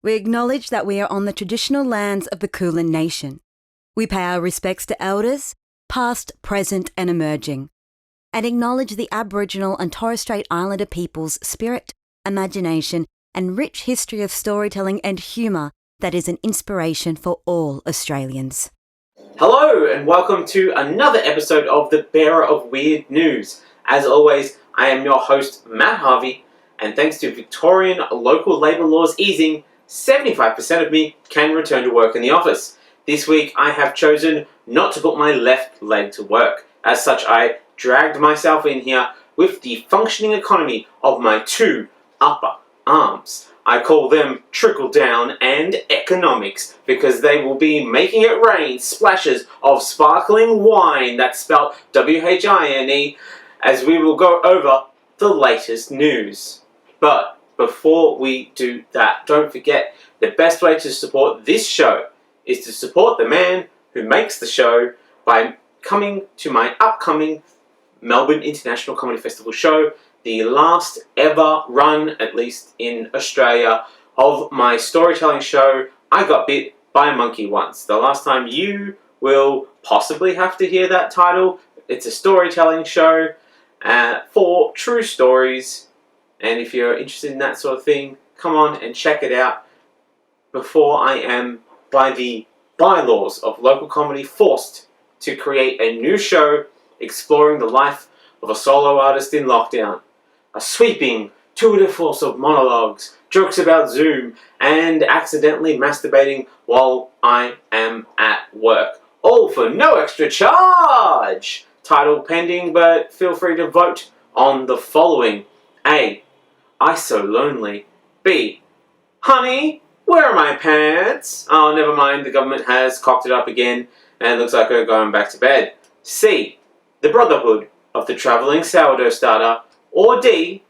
we acknowledge that we are on the traditional lands of the Kulin Nation. We pay our respects to elders, past, present and emerging, and acknowledge the Aboriginal and Torres Strait Islander people's spirit, imagination and rich history of storytelling and humour that is an inspiration for all Australians. Hello and welcome to another episode of The Bearer of Weird News. As always, I am your host, Matt Harvey, and thanks to Victorian local labour laws easing, 75% of me can return to work in the office. This week I have chosen not to put my left leg to work. As such, I dragged myself in here with the functioning economy of my two upper arms. I call them trickle down and economics because they will be making it rain splashes of sparkling wine, that's spelled W-H-I-N-E, as we will go over the latest news. But before we do that, don't forget the best way to support this show is to support the man who makes the show by coming to my upcoming Melbourne International Comedy Festival show, the last ever run, at least in Australia, of my storytelling show, I Got Bit by a Monkey Once. The last time you will possibly have to hear that title. It's a storytelling show for true stories. And if you're interested in that sort of thing, come on and check it out before I am, by the bylaws of local comedy, forced to create a new show exploring the life of a solo artist in lockdown. A sweeping tour de force of monologues, jokes about Zoom, and accidentally masturbating while I am at work. All for no extra charge! Title pending, but feel free to vote on the following. A. I So Lonely. B. Honey, where are my pants? Oh, never mind, the government has cocked it up again, and it looks like we're going back to bed. C. The Brotherhood of the Travelling Sourdough Starter. Or D.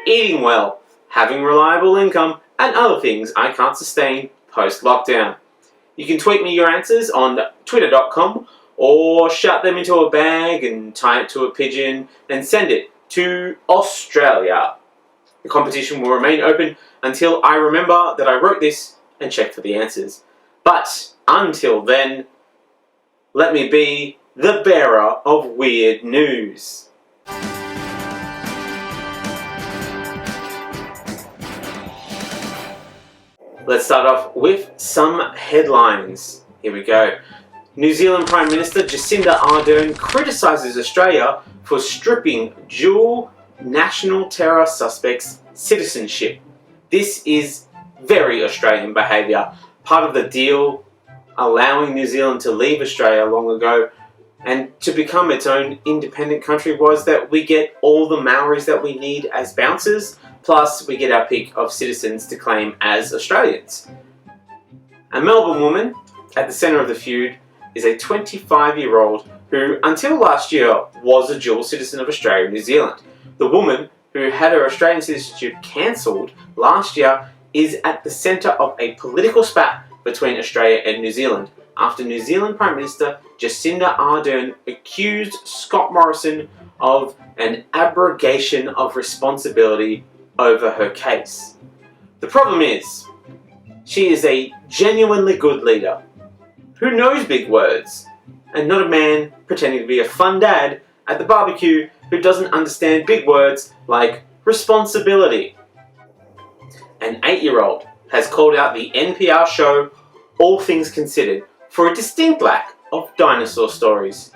Eating well, having reliable income, and other things I can't sustain post-lockdown. You can tweet me your answers on twitter.com or shut them into a bag and tie it to a pigeon and send it to Australia. The competition will remain open until I remember that I wrote this and check for the answers. But until then, let me be the bearer of weird news. Let's start off with some headlines. Here we go. New Zealand Prime Minister Jacinda Ardern criticises Australia for stripping dual national terror suspects' citizenship. This is very Australian behaviour. Part of the deal allowing New Zealand to leave Australia long ago and to become its own independent country was that we get all the Maoris that we need as bouncers, plus we get our pick of citizens to claim as Australians. A Melbourne woman at the centre of the feud is a 25-year-old who, until last year, was a dual citizen of Australia and New Zealand. The woman, who had her Australian citizenship cancelled last year, is at the centre of a political spat between Australia and New Zealand after New Zealand Prime Minister Jacinda Ardern accused Scott Morrison of an abrogation of responsibility over her case. The problem is, she is a genuinely good leader who knows big words, and not a man pretending to be a fun dad at the barbecue who doesn't understand big words like responsibility. An 8-year-old has called out the NPR show All Things Considered for a distinct lack of dinosaur stories.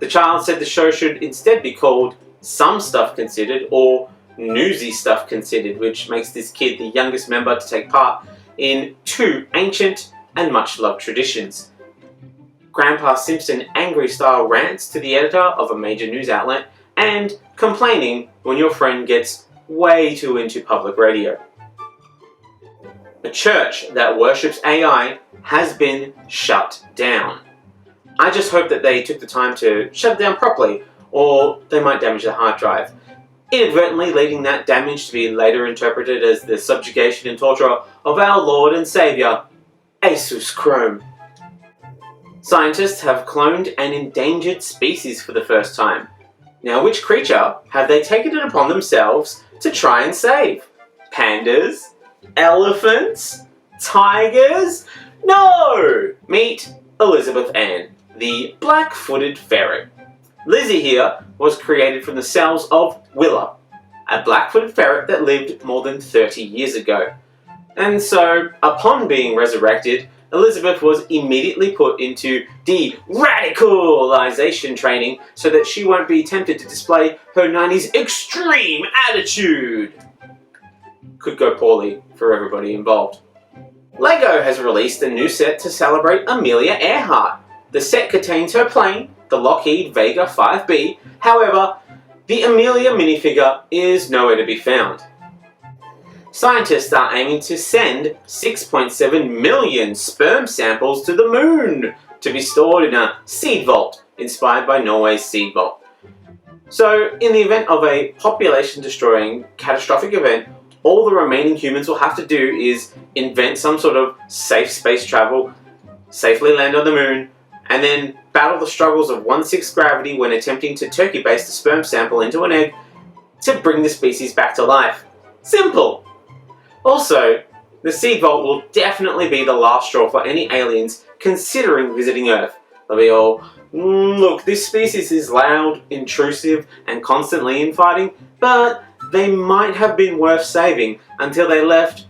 The child said the show should instead be called Some Stuff Considered or Newsy Stuff Considered, which makes this kid the youngest member to take part in two ancient and much-loved traditions. Grandpa Simpson angry-style rants to the editor of a major news outlet and complaining when your friend gets way too into public radio. A church that worships AI has been shut down. I just hope that they took the time to shut it down properly, or they might damage the hard drive, inadvertently leading that damage to be later interpreted as the subjugation and torture of our Lord and Saviour, Asus Chrome. Scientists have cloned an endangered species for the first time. Now, which creature have they taken it upon themselves to try and save? Pandas? Elephants? tigers? No! Meet Elizabeth Ann, the black-footed ferret. Lizzie here was created from the cells of Willa, a black-footed ferret that lived more than 30 years ago. And so, upon being resurrected, Elizabeth was immediately put into de-radicalization training so that she won't be tempted to display her 90s extreme attitude. Could go poorly for everybody involved. LEGO has released a new set to celebrate Amelia Earhart. The set contains her plane, the Lockheed Vega 5B. However, the Amelia minifigure is nowhere to be found. Scientists are aiming to send 6.7 million sperm samples to the moon to be stored in a seed vault inspired by Norway's seed vault. So, in the event of a population-destroying catastrophic event, all the remaining humans will have to do is invent some sort of safe space travel, safely land on the moon, and then battle the struggles of 1/6 gravity when attempting to turkey-baste a sperm sample into an egg to bring the species back to life. Simple! Also, the seed vault will definitely be the last straw for any aliens considering visiting Earth. They'll be all, look, this species is loud, intrusive, and constantly infighting, but they might have been worth saving until they left,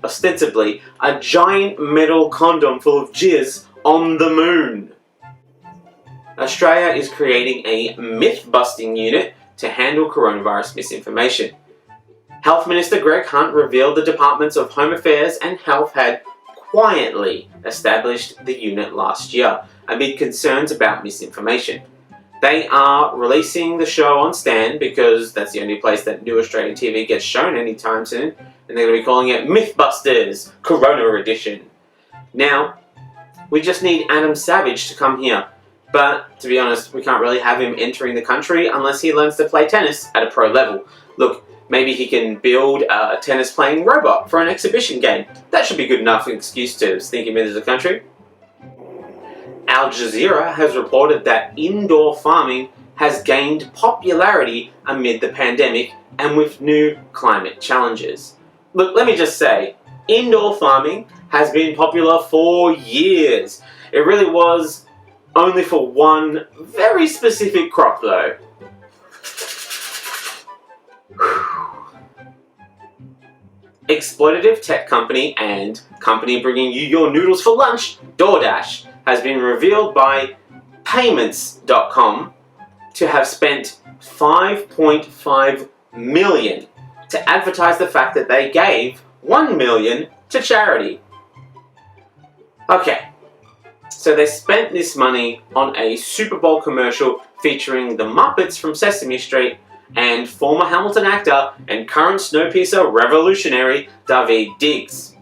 ostensibly, a giant metal condom full of jizz on the moon. Australia is creating a myth-busting unit to handle coronavirus misinformation. Health Minister Greg Hunt revealed the Departments of Home Affairs and Health had quietly established the unit last year amid concerns about misinformation. They are releasing the show on Stan because that's the only place that new Australian TV gets shown anytime soon, and they're going to be calling it Mythbusters Corona Edition. Now, we just need Adam Savage to come here, but to be honest, we can't really have him entering the country unless he learns to play tennis at a pro level. Look, maybe he can build a tennis-playing robot for an exhibition game. That should be good enough excuse to sneak him into the country. Al Jazeera has reported that indoor farming has gained popularity amid the pandemic and with new climate challenges. Look, let me just say, indoor farming has been popular for years. It really was only for one very specific crop though. Exploitative tech company and company bringing you your noodles for lunch, DoorDash, has been revealed by Payments.com to have spent $5.5 million to advertise the fact that they gave $1 million to charity. Okay, so they spent this money on a Super Bowl commercial featuring the Muppets from Sesame Street and former Hamilton actor and current Snowpiercer revolutionary Daveed Diggs.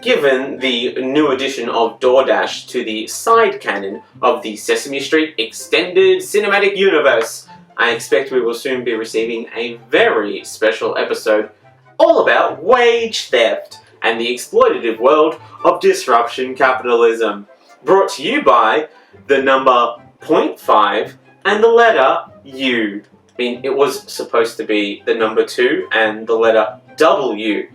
Given the new addition of DoorDash to the side canon of the Sesame Street Extended Cinematic Universe, I expect we will soon be receiving a very special episode all about wage theft and the exploitative world of disruption capitalism. Brought to you by the number 0.5 and the letter U. It was supposed to be the number 2 and the letter W.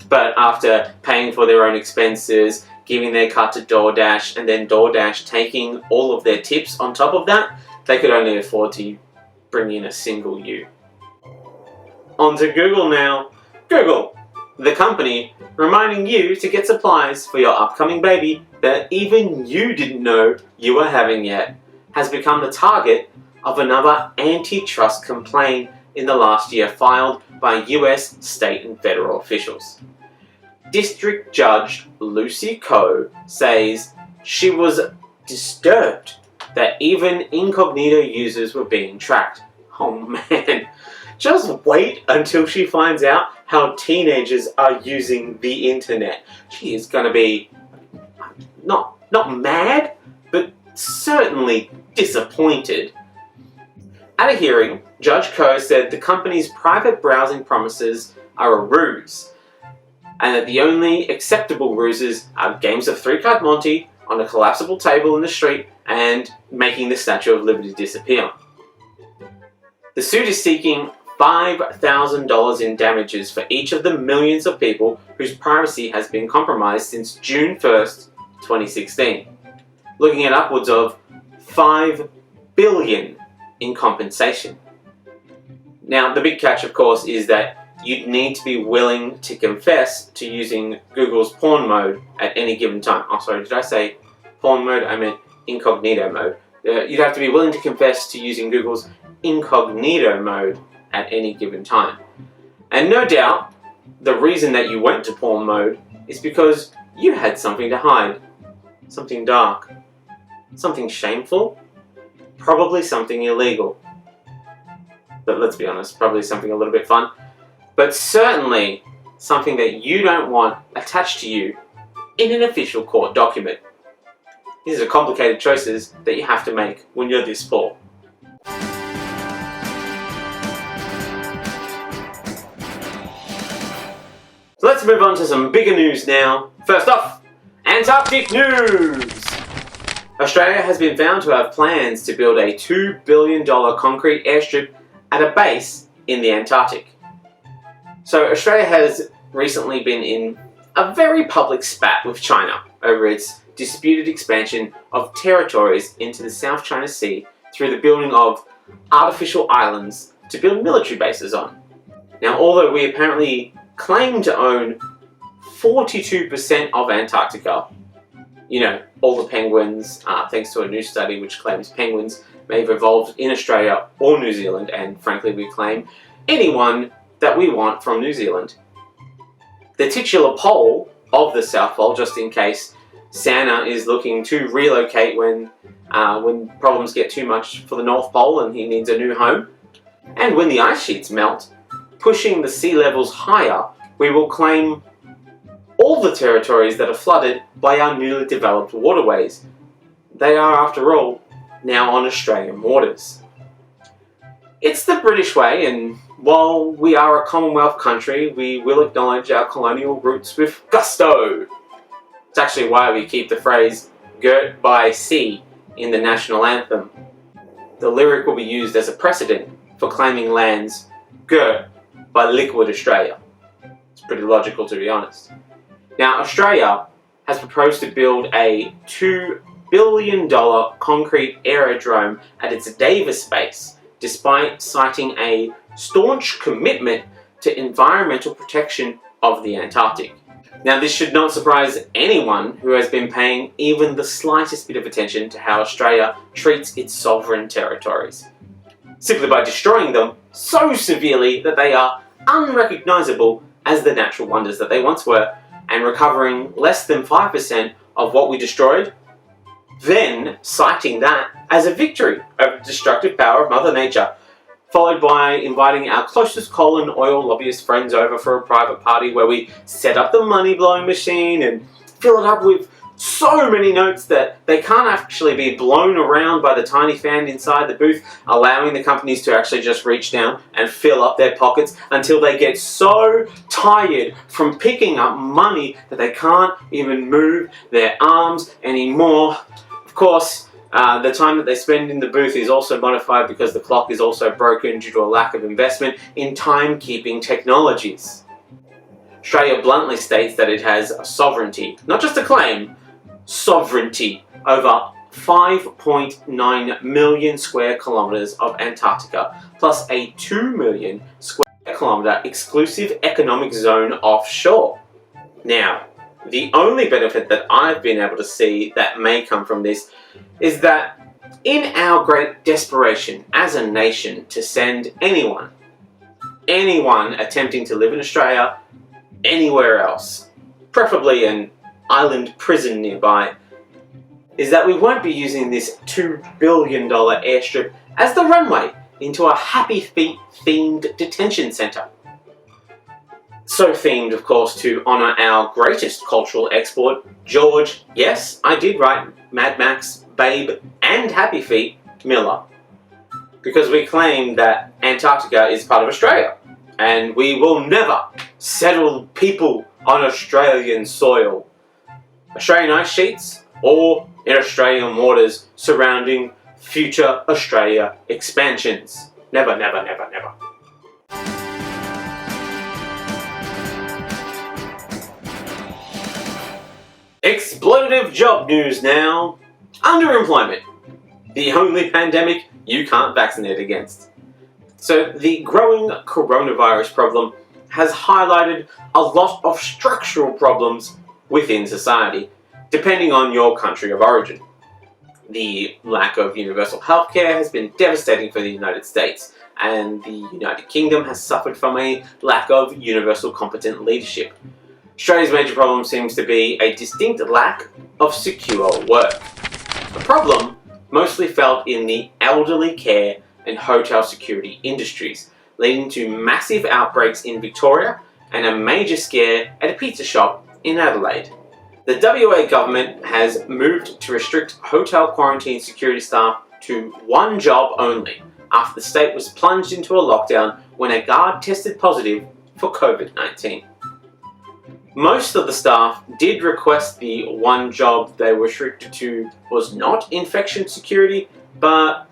But after paying for their own expenses, giving their cut to DoorDash, and then DoorDash taking all of their tips on top of that, they could only afford to bring in a single U. On to Google now. Google, the company reminding you to get supplies for your upcoming baby that even you didn't know you were having yet, has become the target of another antitrust complaint in the last year filed by US state and federal officials. District Judge Lucy Coe says she was disturbed that even incognito users were being tracked. Oh man, just wait until she finds out how teenagers are using the internet. She is going to be not mad, but certainly disappointed. At a hearing, Judge Coe said the company's private browsing promises are a ruse, and that the only acceptable ruses are games of three-card Monty on a collapsible table in the street and making the Statue of Liberty disappear. The suit is seeking $5,000 in damages for each of the millions of people whose privacy has been compromised since June 1st, 2016, looking at upwards of $5 billion in compensation. Now, the big catch, of course, is that you'd need to be willing to confess to using Google's porn mode at any given time. Oh, sorry, did I say porn mode? I meant incognito mode. You'd have to be willing to confess to using Google's incognito mode at any given time. And no doubt, the reason that you went to porn mode is because you had something to hide. Something dark. Something shameful. Probably something illegal. But let's be honest, probably something a little bit fun. But certainly something that you don't want attached to you in an official court document. These are complicated choices that you have to make when you're this poor. So let's move on to some bigger news now. First off, Antarctic news! Australia has been found to have plans to build a $2 billion concrete airstrip at a base in the Antarctic. So Australia has recently been in a very public spat with China over its disputed expansion of territories into the South China Sea through the building of artificial islands to build military bases on. Now, although we apparently claim to own 42% of Antarctica, you know, all the penguins, thanks to a new study which claims penguins may have evolved in Australia or New Zealand, and frankly we claim anyone that we want from New Zealand. The titular pole of the South Pole, just in case Santa is looking to relocate when problems get too much for the North Pole and he needs a new home, and when the ice sheets melt, pushing the sea levels higher, we will claim all the territories that are flooded by our newly developed waterways. They are, after all, now on Australian waters. It's the British way, and while we are a Commonwealth country, we will acknowledge our colonial roots with gusto. It's actually why we keep the phrase "girt by sea" in the national anthem. The lyric will be used as a precedent for claiming lands girt by liquid Australia. It's pretty logical, to be honest. Now, Australia has proposed to build a $2 billion concrete aerodrome at its Davis base, despite citing a staunch commitment to environmental protection of the Antarctic. Now, this should not surprise anyone who has been paying even the slightest bit of attention to how Australia treats its sovereign territories, simply by destroying them so severely that they are unrecognisable as the natural wonders that they once were, and recovering less than 5% of what we destroyed, then citing that as a victory over the destructive power of Mother Nature, followed by inviting our closest coal and oil lobbyist friends over for a private party where we set up the money-blowing machine and fill it up with so many notes that they can't actually be blown around by the tiny fan inside the booth, allowing the companies to actually just reach down and fill up their pockets until they get so tired from picking up money that they can't even move their arms anymore. Of course, the time that they spend in the booth is also modified because the clock is also broken due to a lack of investment in timekeeping technologies. Australia bluntly states that it has a sovereignty, not just a claim, sovereignty over 5.9 million square kilometres of Antarctica, plus a 2 million square kilometre exclusive economic zone offshore. Now, the only benefit that I've been able to see that may come from this is that in our great desperation as a nation to send anyone attempting to live in Australia anywhere else, preferably an island prison nearby, is that we won't be using this $2 billion airstrip as the runway into a Happy Feet themed detention centre. So themed, of course, to honour our greatest cultural export, George, yes, I did write Mad Max, Babe and Happy Feet, Miller. Because we claim that Antarctica is part of Australia, and we will never settle people on Australian soil. Australian ice sheets, or in Australian waters surrounding future Australia expansions. Never, never, never, never. Exploitative job news now. Underemployment. The only pandemic you can't vaccinate against. So the growing coronavirus problem has highlighted a lot of structural problems within society, depending on your country of origin. The lack of universal healthcare has been devastating for the United States, and the United Kingdom has suffered from a lack of universal competent leadership. Australia's major problem seems to be a distinct lack of secure work. The problem mostly felt in the elderly care and hotel security industries, leading to massive outbreaks in Victoria and a major scare at a pizza shop in Adelaide. The WA government has moved to restrict hotel quarantine security staff to one job only after the state was plunged into a lockdown when a guard tested positive for COVID-19. Most of the staff did request the one job they were restricted to was not infection security, but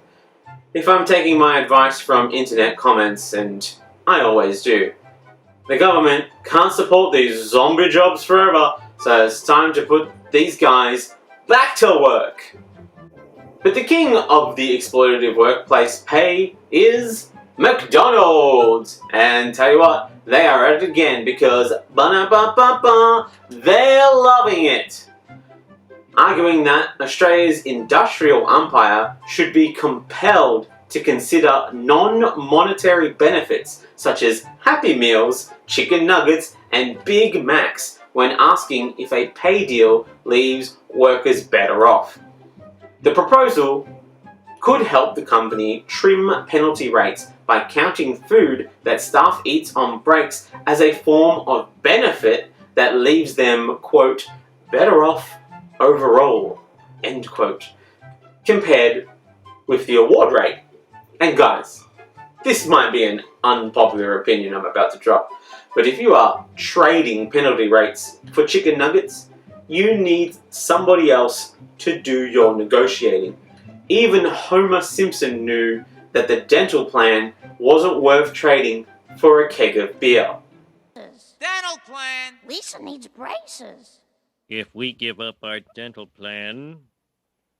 if I'm taking my advice from internet comments, and I always do, the government can't support these zombie jobs forever, so it's time to put these guys back to work. But the king of the exploitative workplace pay is McDonald's! And tell you what, they are at it again because they're loving it! Arguing that Australia's industrial umpire should be compelled to consider non-monetary benefits such as Happy Meals, chicken nuggets and Big Macs when asking if a pay deal leaves workers better off. The proposal could help the company trim penalty rates by counting food that staff eats on breaks as a form of benefit that leaves them, quote, better off overall, end quote, compared with the award rate. And guys, this might be an unpopular opinion I'm about to drop, but if you are trading penalty rates for chicken nuggets, you need somebody else to do your negotiating. Even Homer Simpson knew that the dental plan wasn't worth trading for a keg of beer. Dental plan! Lisa needs braces. If we give up our dental plan,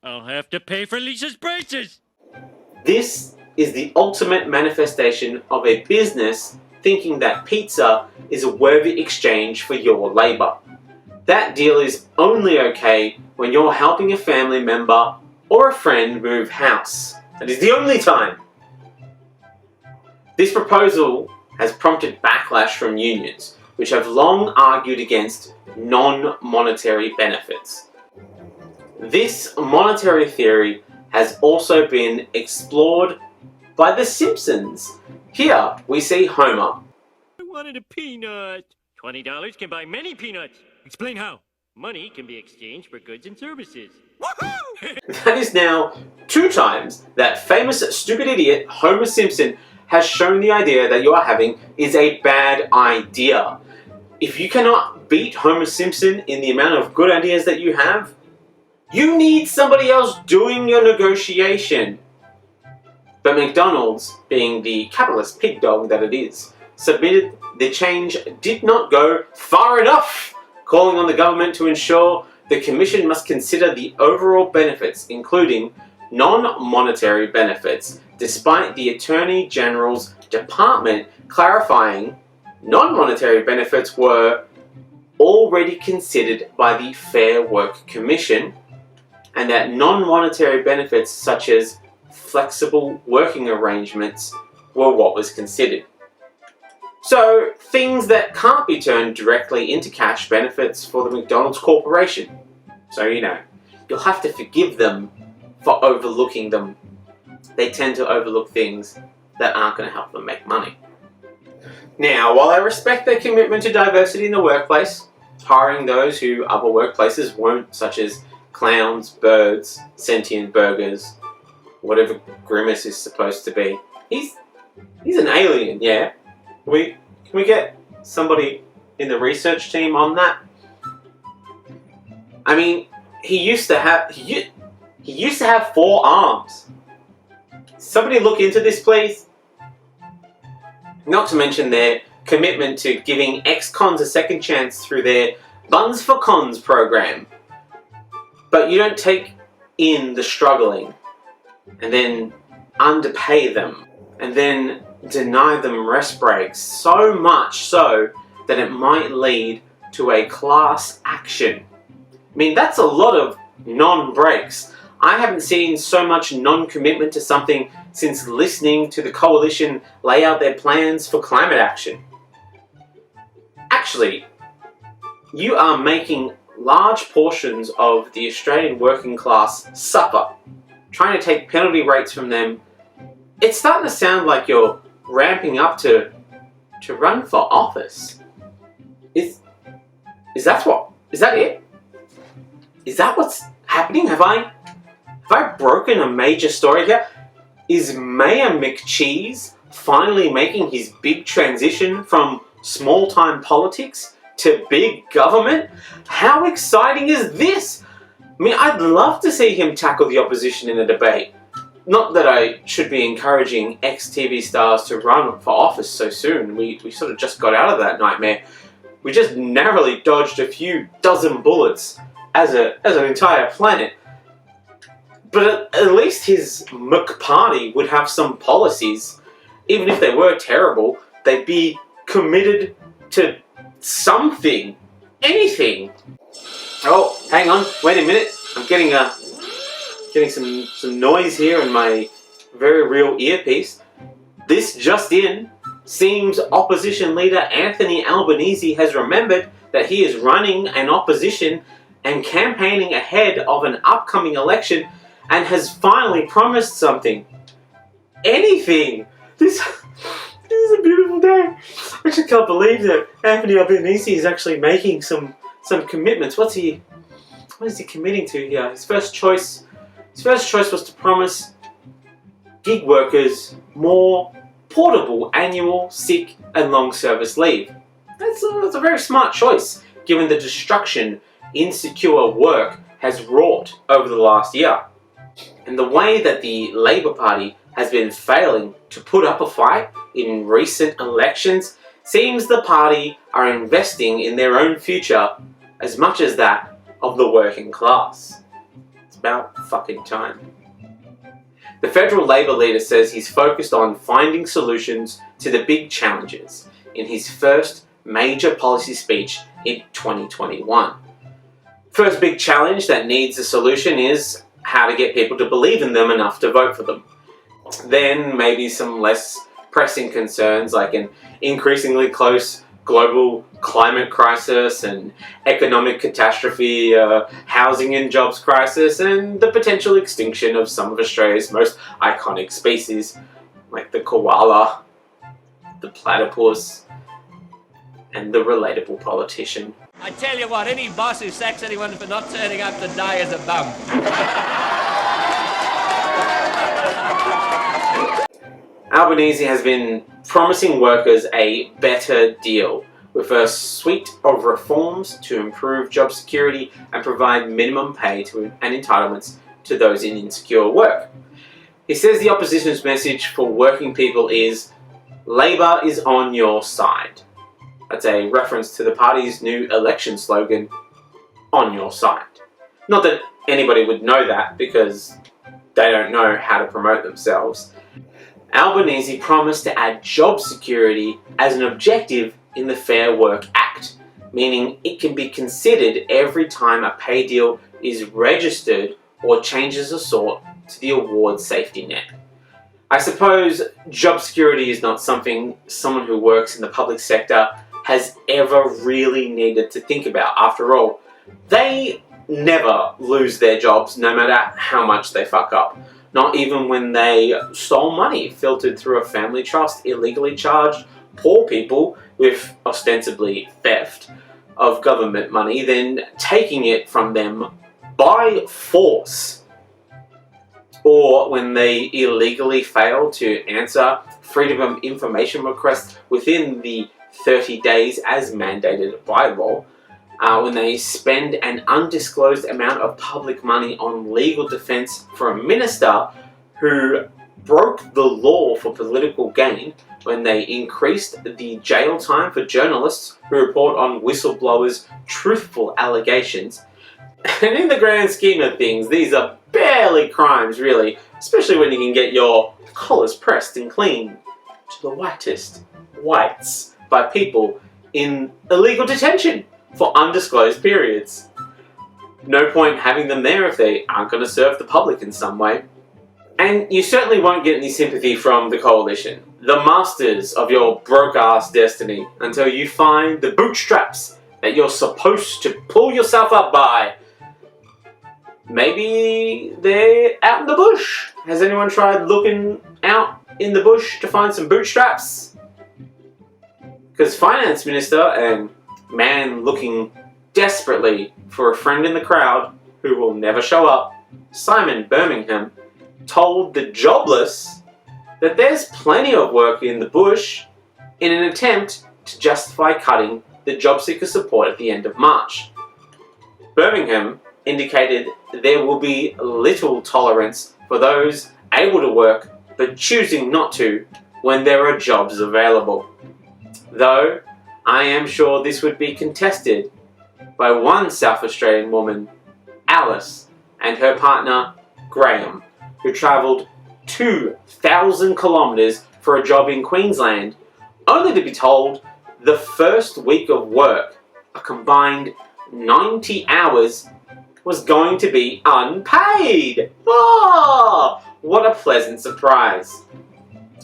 I'll have to pay for Lisa's braces! This is the ultimate manifestation of a business thinking that pizza is a worthy exchange for your labor. That deal is only okay when you're helping a family member or a friend move house. That is the only time. This proposal has prompted backlash from unions, which have long argued against non-monetary benefits. This monetary theory has also been explored by The Simpsons. Here we see Homer. I wanted a peanut. $20 can buy many peanuts. Explain how. Money can be exchanged for goods and services. That is now 2 times that famous stupid idiot Homer Simpson has shown the idea that you are having is a bad idea. If you cannot beat Homer Simpson in the amount of good ideas that you have, you need somebody else doing your negotiation. But McDonald's, being the capitalist pig dog that it is, submitted the change did not go far enough, calling on the government to ensure the Commission must consider the overall benefits, including non-monetary benefits, despite the Attorney General's department clarifying non-monetary benefits were already considered by the Fair Work Commission, and that non-monetary benefits such as flexible working arrangements were what was considered. So, things that can't be turned directly into cash benefits for the McDonald's Corporation. So, you'll have to forgive them for overlooking them. They tend to overlook things that aren't going to help them make money. Now, while I respect their commitment to diversity in the workplace, hiring those who other workplaces won't, such as clowns, birds, sentient burgers, whatever Grimace is supposed to be. He's an alien, yeah. Can we get somebody in the research team on that? I mean, he used to have 4 arms. Somebody look into this, please. Not to mention their commitment to giving ex-cons a second chance through their Buns for Cons program. But you don't take in the struggling and then underpay them and then deny them rest breaks, so much so that it might lead to a class action. I mean, that's a lot of non-breaks. I haven't seen so much non-commitment to something since listening to the coalition lay out their plans for climate action. Actually, you are making large portions of the Australian working class suffer, trying to take penalty rates from them. It's starting to sound like you're ramping up to run for office. Is that it? Is that what's happening? Have I broken a major story here? Is Mayor McCheese finally making his big transition from small-time politics to big government? How exciting is this? I mean, I'd love to see him tackle the opposition in a debate. Not that I should be encouraging ex-TV stars to run for office so soon. We sort of just got out of that nightmare. We just narrowly dodged a few dozen bullets as an entire planet. But at least his McParty would have some policies. Even if they were terrible, they'd be committed to something. Anything. Oh, hang on. Wait a minute. I'm getting some noise here in my very real earpiece. This just in. Seems opposition leader Anthony Albanese has remembered that he is running an opposition and campaigning ahead of an upcoming election and has finally promised something. Anything! This is a beautiful day. I just can't believe that Anthony Albanese is actually making some commitments. What is he committing to here? His first choice was to promise gig workers more portable annual sick and long service leave. That's a very smart choice, given the destruction insecure work has wrought over the last year. And the way that the Labour Party has been failing to put up a fight in recent elections seems the party are investing in their own future as much as that of the working class. It's about fucking time. The federal Labour leader says he's focused on finding solutions to the big challenges in his first major policy speech in 2021. First big challenge that needs a solution is how to get people to believe in them enough to vote for them. Then maybe some less pressing concerns like an increasingly close global climate crisis and economic catastrophe, housing and jobs crisis, and the potential extinction of some of Australia's most iconic species, like the koala, the platypus, and the relatable politician. I tell you what, any boss who sacks anyone for not turning up to die is a bum. Albanese has been promising workers a better deal with a suite of reforms to improve job security and provide minimum pay and entitlements to those in insecure work. He says the opposition's message for working people is, Labour is on your side. That's a reference to the party's new election slogan, on your side. Not that anybody would know that because they don't know how to promote themselves. Albanese promised to add job security as an objective in the Fair Work Act, meaning it can be considered every time a pay deal is registered or changes of sort to the award safety net. I suppose job security is not something someone who works in the public sector has ever really needed to think about. After all, they never lose their jobs no matter how much they fuck up. Not even when they stole money filtered through a family trust, illegally charged poor people with ostensibly theft of government money, then taking it from them by force. Or when they illegally fail to answer Freedom of Information requests within the 30 days as mandated by law, when they spend an undisclosed amount of public money on legal defense for a minister who broke the law for political gain, when they increased the jail time for journalists who report on whistleblowers' truthful allegations, And in the grand scheme of things, these are barely crimes, really, especially when you can get your collars pressed and clean to the whitest whites by people in illegal detention for undisclosed periods. No point having them there if they aren't going to serve the public in some way. And you certainly won't get any sympathy from the coalition, the masters of your broke-ass destiny, until you find the bootstraps that you're supposed to pull yourself up by. Maybe they're out in the bush. Has anyone tried looking out in the bush to find some bootstraps? Because Finance Minister and man looking desperately for a friend in the crowd who will never show up, Simon Birmingham, told the jobless that there's plenty of work in the bush in an attempt to justify cutting the job seeker support at the end of March. Birmingham indicated there will be little tolerance for those able to work but choosing not to when there are jobs available. Though I am sure this would be contested by one South Australian woman, Alice, and her partner, Graham, who travelled 2,000 kilometres for a job in Queensland, only to be told the first week of work, a combined 90 hours, was going to be unpaid. Oh, what a pleasant surprise.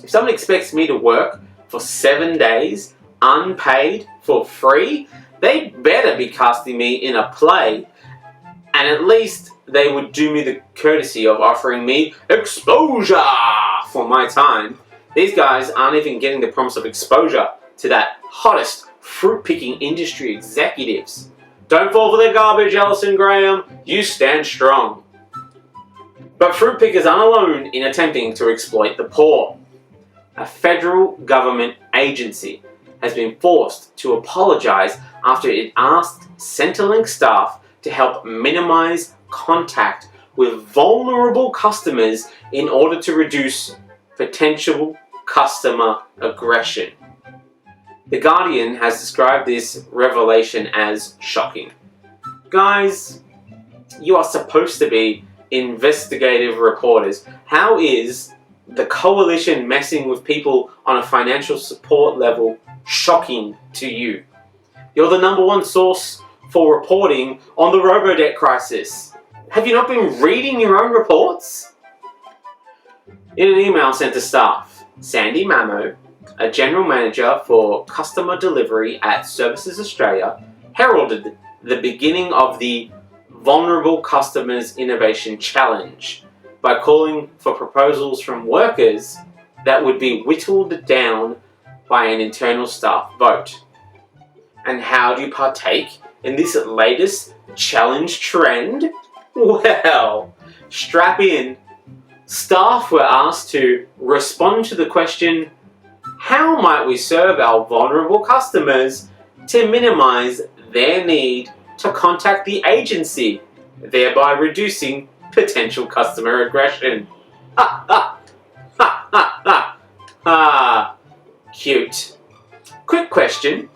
If someone expects me to work for 7 days, unpaid, for free, they better be casting me in a play. And at least they would do me the courtesy of offering me exposure for my time. These guys aren't even getting the promise of exposure to that hottest fruit-picking industry executives. Don't fall for their garbage, Alison Graham. You stand strong. But fruit pickers aren't alone in attempting to exploit the poor. A federal government agency has been forced to apologise after it asked Centrelink staff to help minimise contact with vulnerable customers in order to reduce potential customer aggression. The Guardian has described this revelation as shocking. Guys, you are supposed to be investigative reporters. How is the coalition messing with people on a financial support level shocking to you? You're the number one source for reporting on the robo-debt crisis. Have you not been reading your own reports? In an email sent to staff, Sandy Mamo, a general manager for customer delivery at Services Australia, heralded the beginning of the Vulnerable Customers Innovation Challenge by calling for proposals from workers that would be whittled down by an internal staff vote. And how do you partake in this latest challenge trend? Well, strap in. Staff were asked to respond to the question, how might we serve our vulnerable customers to minimise their need to contact the agency, thereby reducing potential customer aggression? Ha ha ha ha ha ha. Cute. Quick question.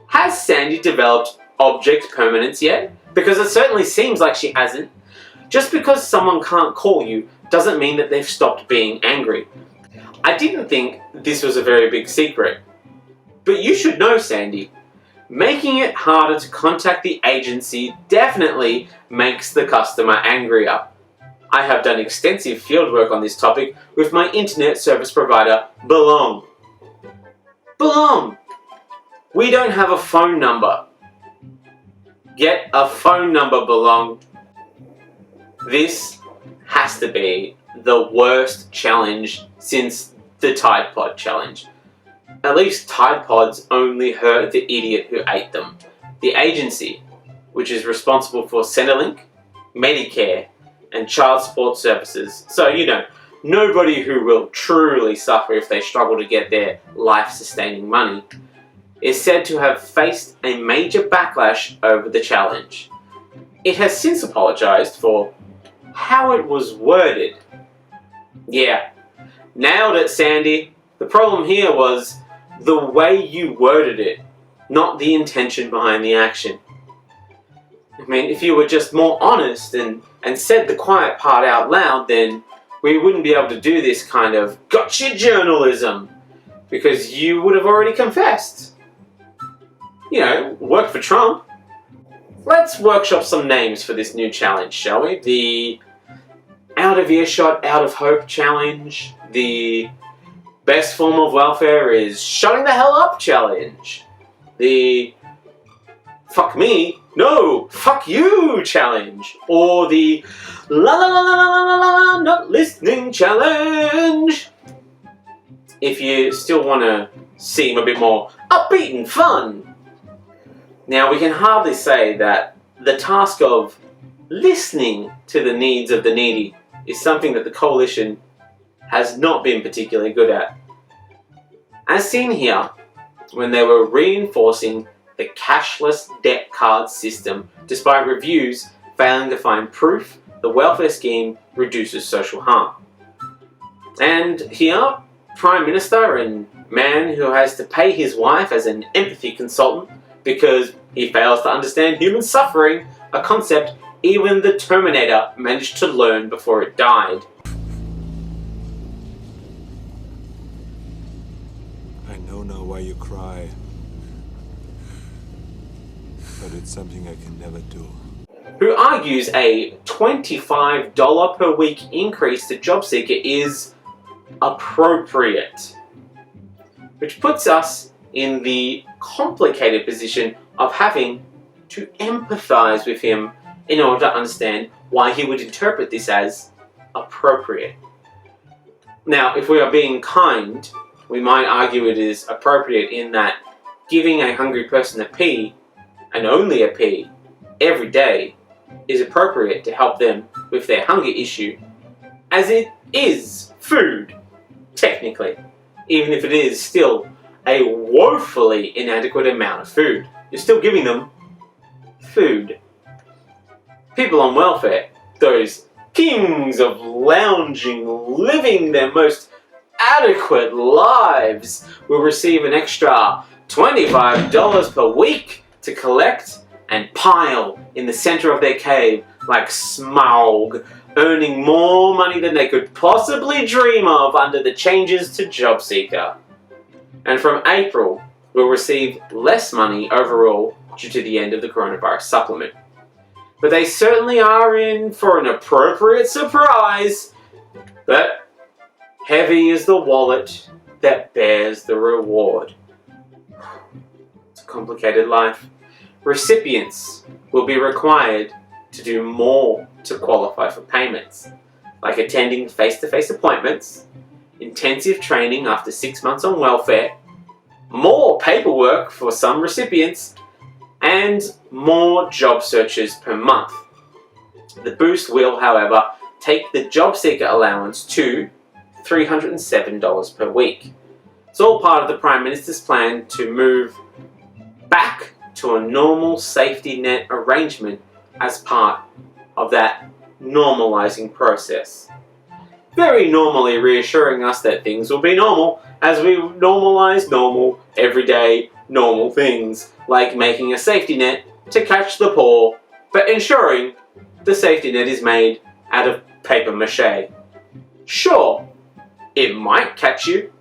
Has Sandy developed object permanence yet? Because it certainly seems like she hasn't. Just because someone can't call you doesn't mean that they've stopped being angry. I didn't think this was a very big secret. But you should know, Sandy, making it harder to contact the agency definitely makes the customer angrier. I have done extensive fieldwork on this topic with my internet service provider, Belong. Belong! We don't have a phone number. Get a phone number, Belong. This has to be the worst challenge since the Tide Pod challenge. At least Tide Pods only hurt the idiot who ate them. The agency, which is responsible for Centrelink, Medicare, and child support services. So, nobody who will truly suffer if they struggle to get their life-sustaining money, is said to have faced a major backlash over the challenge. It has since apologised for how it was worded. Yeah, nailed it, Sandy. The problem here was the way you worded it, not the intention behind the action. mean, if you were just more honest and said the quiet part out loud, then we wouldn't be able to do this kind of gotcha journalism, because you would have already confessed. You know, work for Trump. Let's workshop some names for this new challenge, shall we? The out of earshot, out of hope challenge. The best form of welfare is shutting the hell up challenge. The fuck me, no, fuck you challenge. Or the la la la la la la la not listening challenge. If you still want to seem a bit more upbeat and fun. Now, we can hardly say that the task of listening to the needs of the needy is something that the coalition has not been particularly good at. As seen here, when they were reinforcing the cashless debt card system, despite reviews failing to find proof the welfare scheme reduces social harm. And here, Prime Minister and man who has to pay his wife as an empathy consultant because he fails to understand human suffering, a concept even the Terminator managed to learn before it died. I know now why you cry, but it's something I can never do. Who argues a $25 per week increase to JobSeeker is appropriate, which puts us in the complicated position of having to empathize with him in order to understand why he would interpret this as appropriate. Now, if we are being kind, we might argue it is appropriate in that giving a hungry person a pea, and only a pea, every day is appropriate to help them with their hunger issue, as it is food, technically, even if it is still a woefully inadequate amount of food. You're still giving them food. People on welfare, those kings of lounging, living their most adequate lives, will receive an extra $25 per week to collect and pile in the center of their cave like Smaug, earning more money than they could possibly dream of under the changes to JobSeeker. And from April, will receive less money overall due to the end of the coronavirus supplement. But they certainly are in for an appropriate surprise. But heavy is the wallet that bears the reward. It's a complicated life. Recipients will be required to do more to qualify for payments, like attending face-to-face appointments, intensive training after 6 months on welfare, more paperwork for some recipients, and more job searches per month. The boost will, however, take the JobSeeker allowance to $307 per week. It's all part of the Prime Minister's plan to move back to a normal safety net arrangement as part of that normalising process. Very normally reassuring us that things will be normal as we normalise normal, everyday, normal things, like making a safety net to catch the poor, but ensuring the safety net is made out of paper mache. Sure, it might catch you,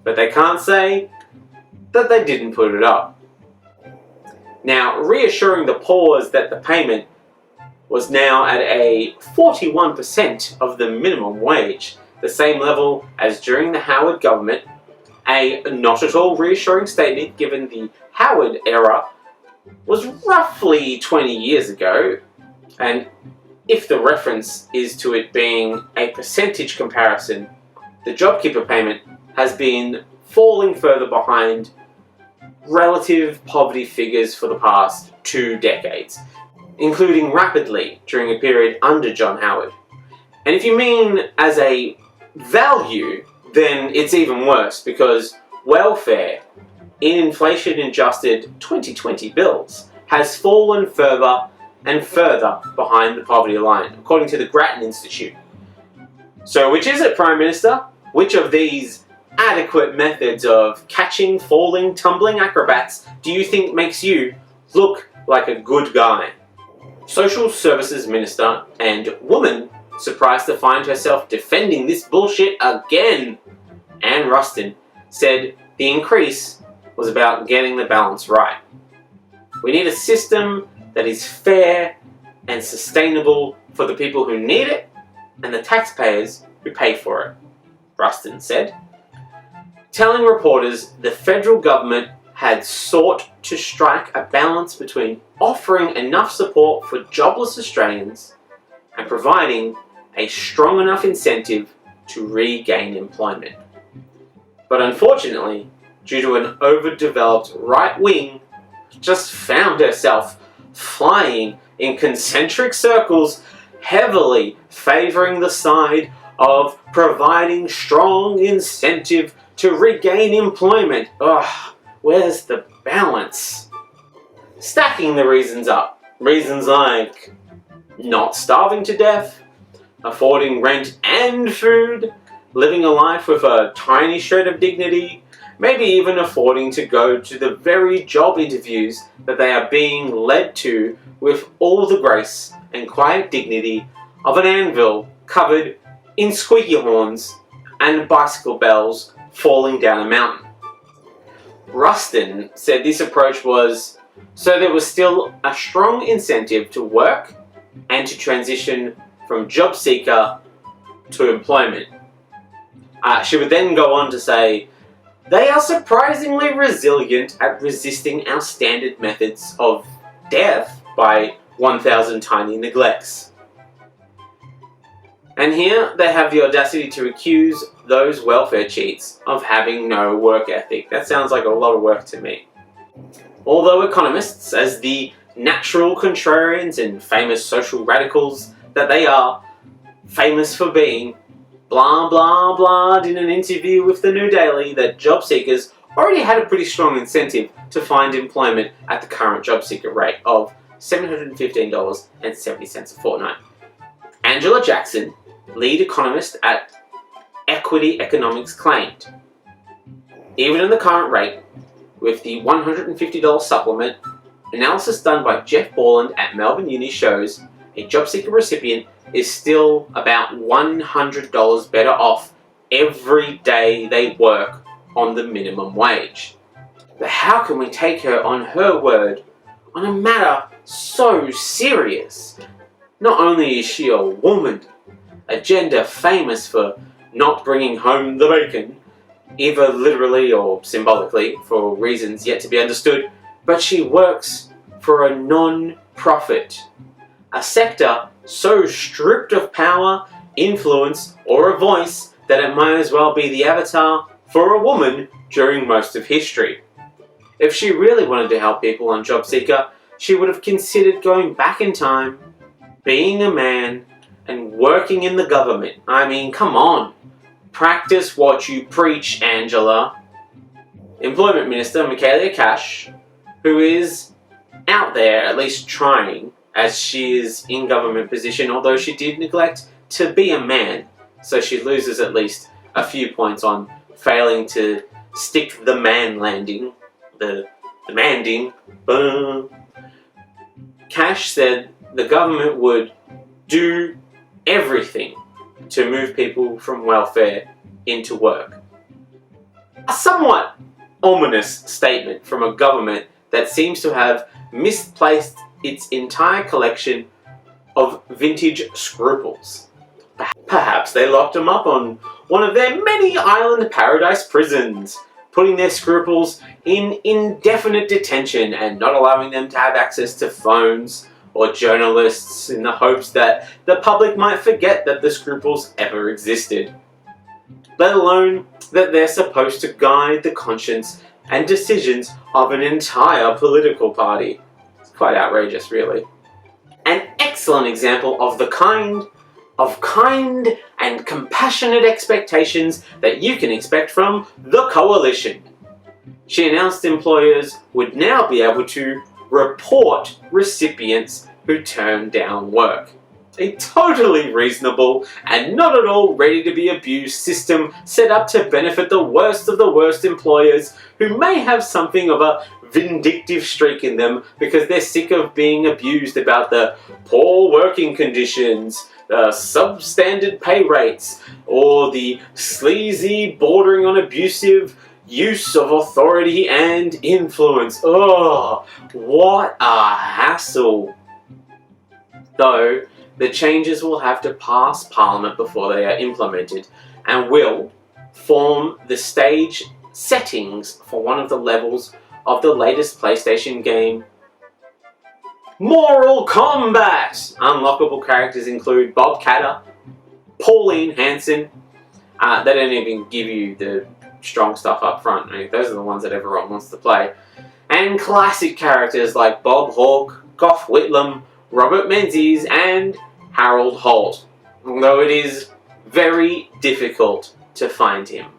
but they can't say that they didn't put it up. Now, reassuring the poor is that the payment was now at a 41% of the minimum wage, the same level as during the Howard government, a not at all reassuring statement given the Howard era was roughly 20 years ago, and if the reference is to it being a percentage comparison, the JobKeeper payment has been falling further behind relative poverty figures for the past 2 decades, including rapidly during a period under John Howard. And if you mean as a value, then it's even worse, because welfare in inflation-adjusted 2020 bills has fallen further and further behind the poverty line, according to the Grattan Institute. So which is it, Prime Minister? Which of these adequate methods of catching, falling, tumbling acrobats do you think makes you look like a good guy? Social Services Minister and woman surprised to find herself defending this bullshit again. Anne Ruston said the increase was about getting the balance right. We need a system that is fair and sustainable for the people who need it and the taxpayers who pay for it, Ruston said, telling reporters the federal government had sought to strike a balance between offering enough support for jobless Australians and providing a strong enough incentive to regain employment. But unfortunately, due to an overdeveloped right wing, just found herself flying in concentric circles, heavily favouring the side of providing strong incentive to regain employment. Ugh, where's the balance? Stacking the reasons up. Reasons like not starving to death, affording rent and food, living a life with a tiny shred of dignity, maybe even affording to go to the very job interviews that they are being led to with all the grace and quiet dignity of an anvil covered in squeaky horns and bicycle bells falling down a mountain. Ruston said this approach was so there was still a strong incentive to work and to transition from job seeker to employment. She would then go on to say, they are surprisingly resilient at resisting our standard methods of death by 1,000 tiny neglects. And here they have the audacity to accuse those welfare cheats of having no work ethic. That sounds like a lot of work to me. Although economists, as the natural contrarians and famous social radicals that they are famous for being, blah blah blah in an interview with the New Daily that job seekers already had a pretty strong incentive to find employment at the current job seeker rate of $715.70 a fortnight. Angela Jackson, lead economist at Equity Economics, claimed, even in the current rate, with the $150 supplement, analysis done by Jeff Borland at Melbourne Uni shows a job seeker recipient is still about $100 better off every day they work on the minimum wage. But how can we take her on her word on a matter so serious? Not only is she a woman, a gender famous for not bringing home the bacon, either literally or symbolically for reasons yet to be understood, but she works for a non-profit, a sector so stripped of power, influence, or a voice that it might as well be the avatar for a woman during most of history. If she really wanted to help people on JobSeeker, she would have considered going back in time, being a man, and working in the government. I mean, come on. Practice what you preach, Angela. Employment Minister Michaelia Cash, who is out there at least trying, as she is in government position, although she did neglect to be a man, so she loses at least a few points on failing to stick the man landing, the manding. Cash said the government would do everything to move people from welfare into work. A somewhat ominous statement from a government that seems to have misplaced its entire collection of vintage scruples. Perhaps they locked them up on one of their many island paradise prisons, putting their scruples in indefinite detention and not allowing them to have access to phones or journalists in the hopes that the public might forget that the scruples ever existed. Let alone that they're supposed to guide the conscience and decisions of an entire political party. It's quite outrageous, really. An excellent example of the kind and compassionate expectations that you can expect from the coalition. She announced employers would now be able to report recipients who turn down work. A totally reasonable and not at all ready to be abused system set up to benefit the worst of the worst employers who may have something of a vindictive streak in them because they're sick of being abused about the poor working conditions, substandard pay rates, or the sleazy, bordering on abusive use of authority and influence. Oh, what a hassle. Though, the changes will have to pass Parliament before they are implemented and will form the stage settings for one of the levels of the latest PlayStation game, Mortal Kombat! Unlockable characters include Bob Catter, Pauline Hanson. They don't even give you the strong stuff up front. I mean, those are the ones that everyone wants to play. And classic characters like Bob Hawke, Gough Whitlam, Robert Menzies, and Harold Holt, although it is very difficult to find him.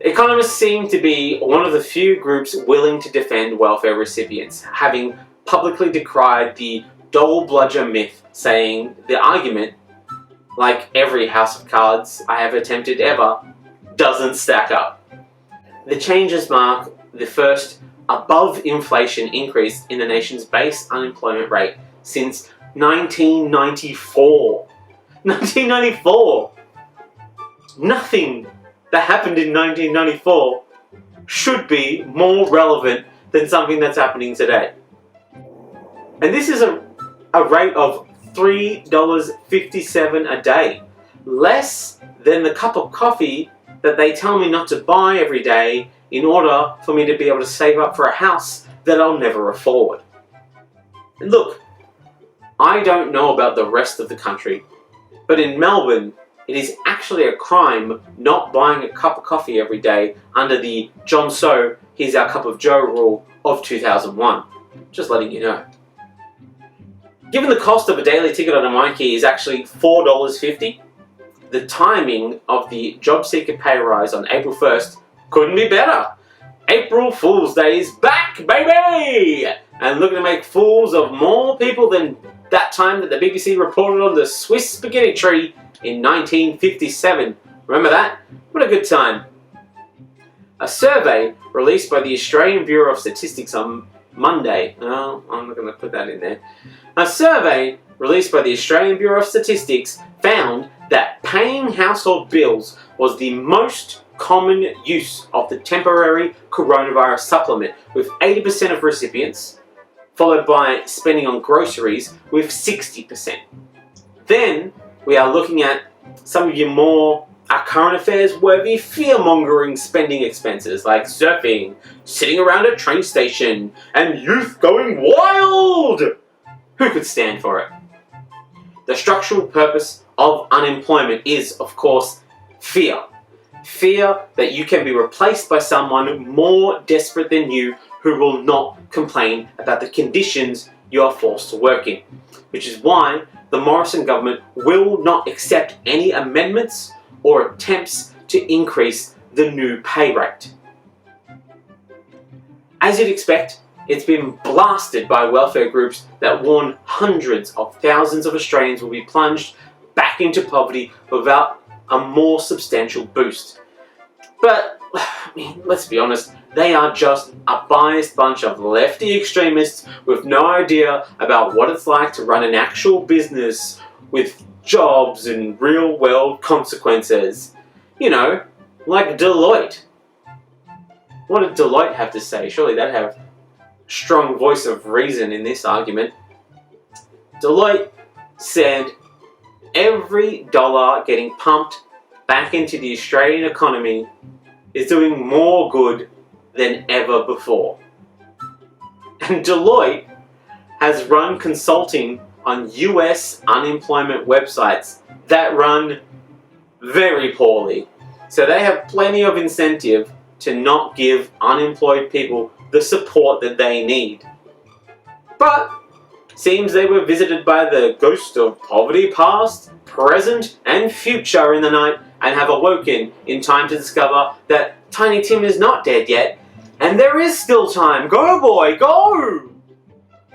Economists seem to be one of the few groups willing to defend welfare recipients, having publicly decried the dole bludger myth, saying the argument, like every house of cards I have attempted ever, doesn't stack up. The changes mark the first above-inflation increase in the nation's base unemployment rate since 1994. 1994! Nothing that happened in 1994 should be more relevant than something that's happening today. And this is a rate of $3.57 a day. Less than the cup of coffee that they tell me not to buy every day in order for me to be able to save up for a house that I'll never afford. And look, I don't know about the rest of the country, but in Melbourne, it is actually a crime not buying a cup of coffee every day under the John So, Here's Our Cup of Joe rule of 2001. Just letting you know. Given the cost of a daily ticket on a Mikey is actually $4.50, the timing of the job seeker pay rise on April 1st couldn't be better. April Fool's Day is back, baby! And looking to make fools of more people than that time that the BBC reported on the Swiss spaghetti tree in 1957. Remember that? What a good time. A survey released by the Australian Bureau of Statistics on Monday. No, I'm not going to put that in there. A survey released by the Australian Bureau of Statistics found that paying household bills was the most common use of the temporary coronavirus supplement, with 80% of recipients, followed by spending on groceries with 60%. Then we are looking at some of your more current affairs worthy fear-mongering spending expenses like surfing, sitting around a train station, and youth going wild! Who could stand for it? The structural purpose of unemployment is, of course, fear. Fear that you can be replaced by someone more desperate than you who will not complain about the conditions you are forced to work in. Which is why the Morrison government will not accept any amendments or attempts to increase the new pay rate. As you'd expect, it's been blasted by welfare groups that warn hundreds of thousands of Australians will be plunged back into poverty without a more substantial boost. But, I mean, let's be honest, they are just a biased bunch of lefty extremists with no idea about what it's like to run an actual business with jobs and real-world consequences. You know, like Deloitte. What did Deloitte have to say? Surely they'd have strong voice of reason in this argument. Deloitte said every dollar getting pumped back into the Australian economy is doing more good than ever before. And Deloitte has run consulting on US unemployment websites that run very poorly. So they have plenty of incentive to not give unemployed people the support that they need. But seems they were visited by the ghost of poverty past, present, and future in the night and have awoken in time to discover that Tiny Tim is not dead yet, and there is still time. Go, boy, go!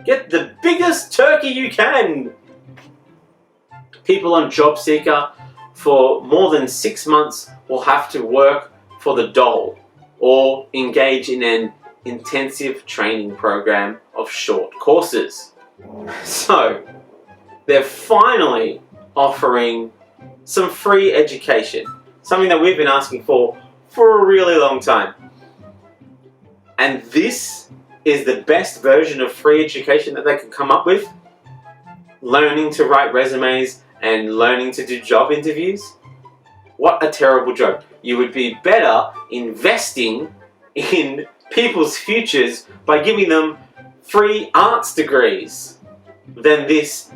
Get the biggest turkey you can! People on Job Seeker for more than 6 months will have to work for the dole or engage in an intensive training program of short courses. So, they're finally offering some free education, something that we've been asking for a really long time. And this is the best version of free education that they could come up with? Learning to write resumes and learning to do job interviews? What a terrible joke. You would be better investing in people's futures by giving them free arts degrees than this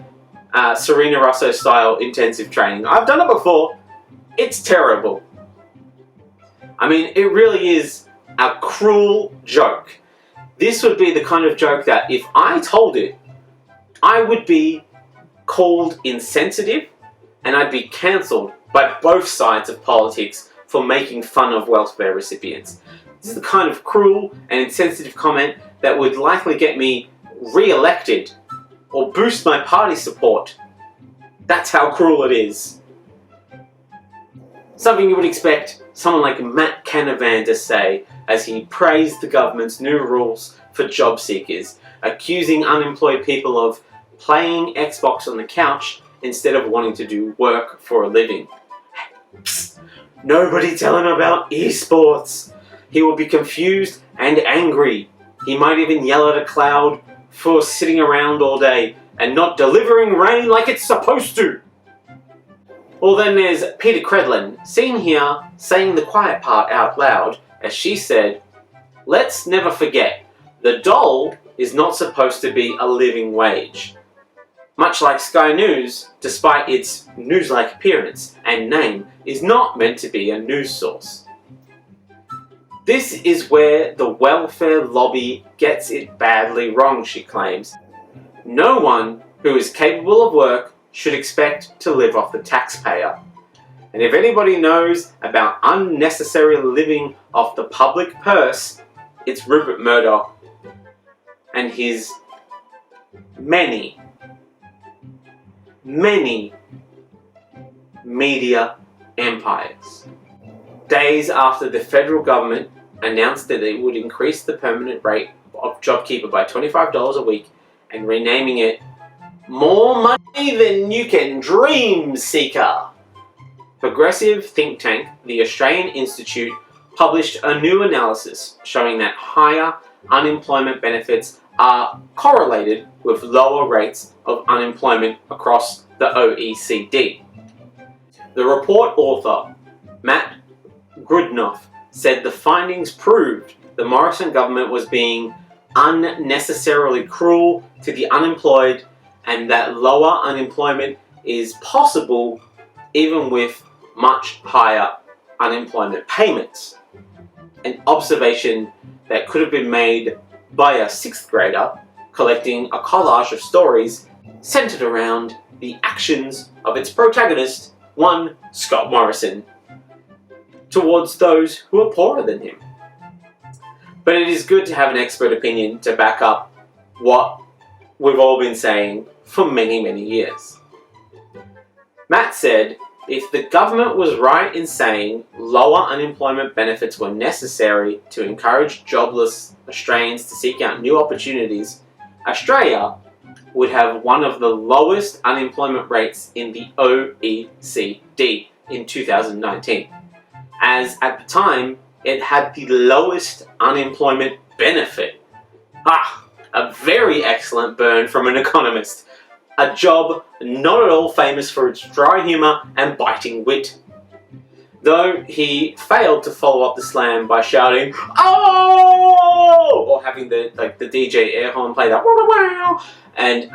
Serena Russo style intensive training. I've done it before. It's terrible. I mean, it really is a cruel joke. This would be the kind of joke that if I told it, I would be called insensitive and I'd be cancelled by both sides of politics for making fun of welfare recipients. This is the kind of cruel and insensitive comment that would likely get me re-elected or boost my party support. That's how cruel it is. Something you would expect someone like Matt Canavan to say as he praised the government's new rules for job seekers, accusing unemployed people of playing Xbox on the couch instead of wanting to do work for a living. Psst, nobody tell him about esports. He will be confused and angry. He might even yell at a cloud for sitting around all day and not delivering rain like it's supposed to. Well, then there's Peter Credlin, seen here saying the quiet part out loud as she said, "Let's never forget, the dole is not supposed to be a living wage." Much like Sky News, despite its news-like appearance and name, is not meant to be a news source. This is where the welfare lobby gets it badly wrong, she claims. No one who is capable of work should expect to live off the taxpayer. And if anybody knows about unnecessary living off the public purse, it's Rupert Murdoch and his many media empires. Days after the federal government announced that it would increase the permanent rate of JobKeeper by $25 a week and renaming it More Money Than You Can Dream Seeker, progressive think tank, the Australian Institute, published a new analysis showing that higher unemployment benefits are correlated with lower rates of unemployment across the OECD. The report author, Matt Grudnoff, said the findings proved the Morrison government was being unnecessarily cruel to the unemployed and that lower unemployment is possible even with much higher unemployment payments. An observation that could have been made by a 6th grader collecting a collage of stories centered around the actions of its protagonist, one Scott Morrison, towards those who are poorer than him. But it is good to have an expert opinion to back up what we've all been saying for many, many years. Matt said, if the government was right in saying lower unemployment benefits were necessary to encourage jobless Australians to seek out new opportunities, Australia would have one of the lowest unemployment rates in the OECD in 2019, as at the time it had the lowest unemployment benefit. A very excellent burn from an economist. A job not at all famous for its dry humour and biting wit. Though he failed to follow up the slam by shouting, "Oh!" or having the DJ air horn play that wow and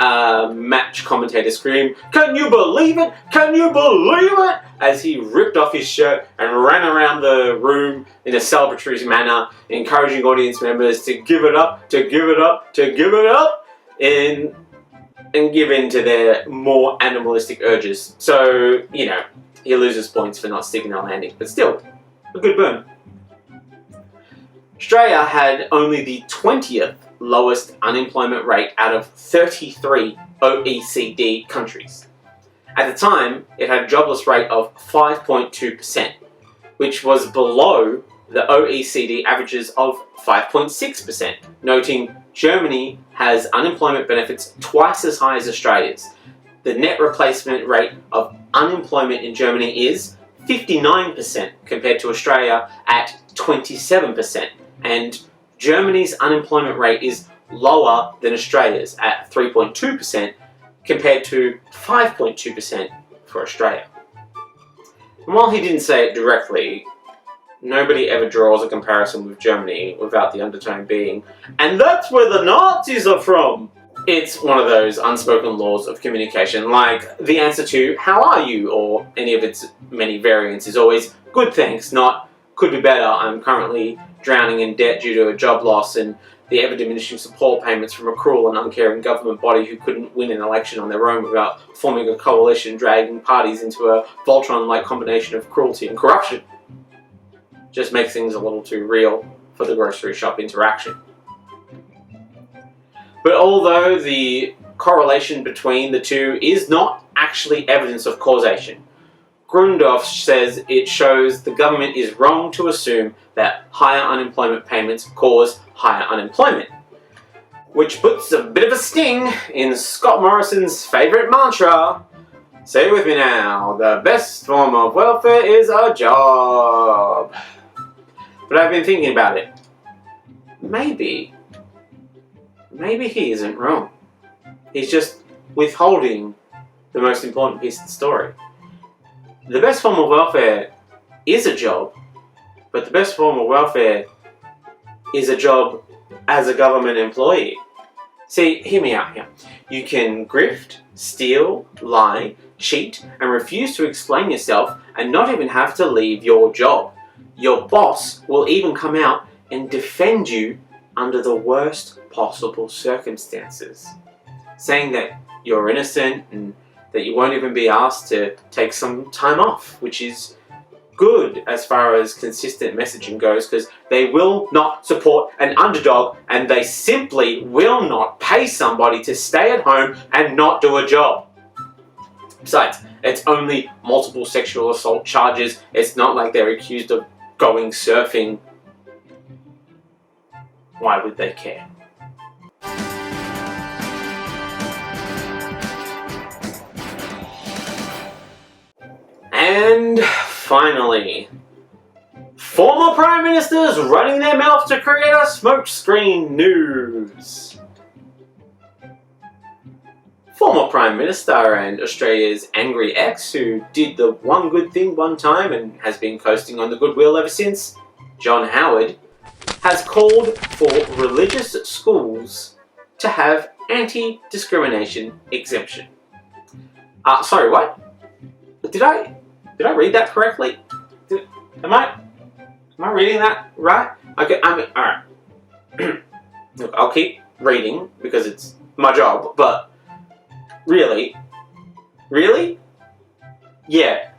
match commentator scream, "Can you believe it? Can you believe it?" as he ripped off his shirt and ran around the room in a celebratory manner, encouraging audience members to give it up, to give it up, to give it up, and give in to their more animalistic urges. So, he loses points for not sticking the landing, but still, a good burn. Australia had only the 20th lowest unemployment rate out of 33 OECD countries. At the time, it had a jobless rate of 5.2%, which was below the OECD averages of 5.6%, noting Germany has unemployment benefits twice as high as Australia's. The net replacement rate of unemployment in Germany is 59% compared to Australia at 27%, and Germany's unemployment rate is lower than Australia's at 3.2% compared to 5.2% for Australia. And while he didn't say it directly, nobody ever draws a comparison with Germany without the undertone being, and that's where the Nazis are from! It's one of those unspoken laws of communication, like the answer to "how are you?" or any of its many variants is always "good thanks," not "could be better, I'm currently drowning in debt due to a job loss," and the ever-diminishing support payments from a cruel and uncaring government body who couldn't win an election on their own without forming a coalition dragging parties into a Voltron-like combination of cruelty and corruption. Just makes things a little too real for the grocery shop interaction. But although the correlation between the two is not actually evidence of causation, Grundorf says it shows the government is wrong to assume that higher unemployment payments cause higher unemployment. Which puts a bit of a sting in Scott Morrison's favourite mantra. Say it with me now, the best form of welfare is a job. But I've been thinking about it. Maybe he isn't wrong. He's just withholding the most important piece of the story. The best form of welfare is a job, but the best form of welfare is a job as a government employee. See, hear me out here. You can grift, steal, lie, cheat, and refuse to explain yourself and not even have to leave your job. Your boss will even come out and defend you under the worst possible circumstances, saying that you're innocent and that you won't even be asked to take some time off, which is good as far as consistent messaging goes, because they will not support an underdog and they simply will not pay somebody to stay at home and not do a job. Besides, it's only multiple sexual assault charges. It's not like they're accused of going surfing. Why would they care? And finally, former Prime Ministers running their mouth to create a smokescreen news. Former Prime Minister and Australia's angry ex, who did the one good thing one time and has been coasting on the goodwill ever since, John Howard, has called for religious schools to have anti-discrimination exemption. Sorry, what? Did I read that correctly? Am I reading that right? Okay, alright. Look, I'll keep reading because it's my job, but really? Yeah.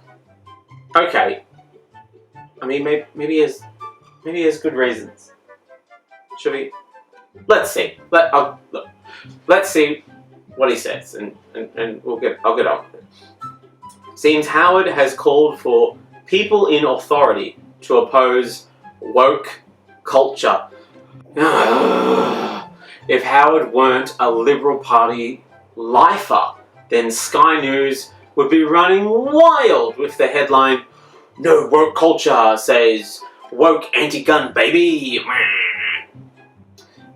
Okay. I mean, maybe he has good reasons. Should we? Let's see. Let's see what he says, and I'll get on with it. Seems Howard has called for people in authority to oppose woke culture. If Howard weren't a Liberal Party lifer, then Sky News would be running wild with the headline, "No woke culture, says woke anti-gun baby."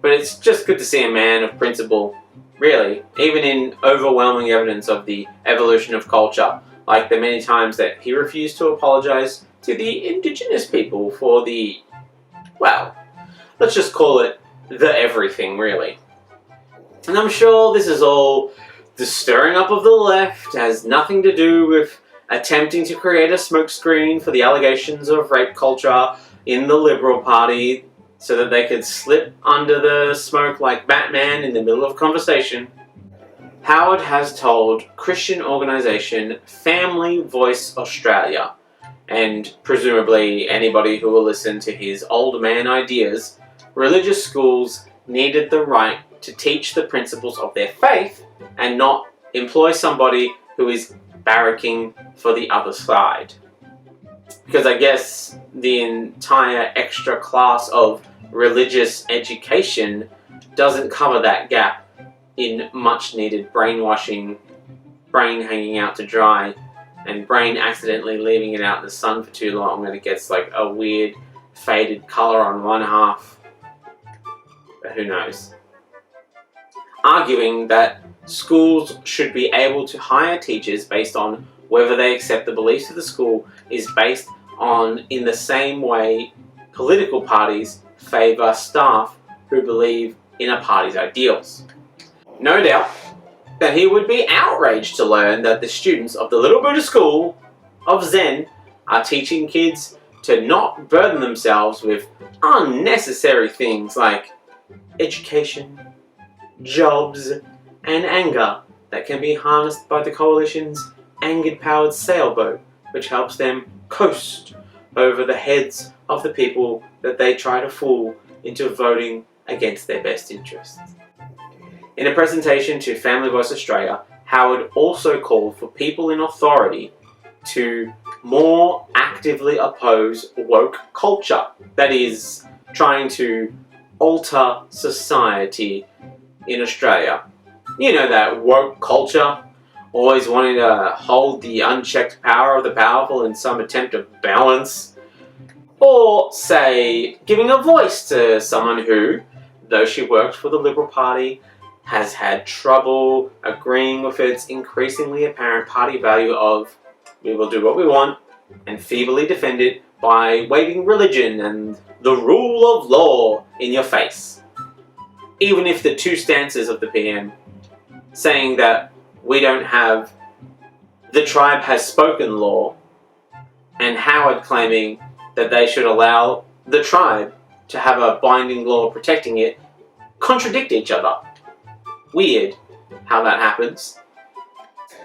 But it's just good to see a man of principle, really, even in overwhelming evidence of the evolution of culture, like the many times that he refused to apologise to the Indigenous people for the, well, let's just call it the everything, really. And I'm sure this is all the stirring up of the left, has nothing to do with attempting to create a smokescreen for the allegations of rape culture in the Liberal Party so that they could slip under the smoke like Batman in the middle of conversation. Howard has told Christian organisation Family Voice Australia, and presumably anybody who will listen to his old man ideas, religious schools needed the right to teach the principles of their faith and not employ somebody who is barracking for the other side. because I guess the entire extra class of religious education doesn't cover that gap in much needed brainwashing, brain hanging out to dry, and brain accidentally leaving it out in the sun for too long and it gets like a weird faded colour on one half. But who knows? Arguing that schools should be able to hire teachers based on whether they accept the beliefs of the school is based on in the same way political parties favour staff who believe in a party's ideals. No doubt that he would be outraged to learn that the students of the little Buddha school of Zen are teaching kids to not burden themselves with unnecessary things like education, jobs, and anger that can be harnessed by the coalition's angered-powered sailboat, which helps them coast over the heads of the people that they try to fool into voting against their best interests. In a presentation to Family Voice Australia, Howard also called for people in authority to more actively oppose woke culture, that is, trying to alter society in Australia. You know, that woke culture, always wanting to hold the unchecked power of the powerful in some attempt to balance. Or, say, giving a voice to someone who, though she worked for the Liberal Party, has had trouble agreeing with its increasingly apparent party value of we will do what we want and feebly defend it by waving religion and the rule of law in your face. Even if the two stances of the PM, saying that we don't have the tribe has spoken law, and Howard claiming that they should allow the tribe to have a binding law protecting it, contradict each other. Weird how that happens.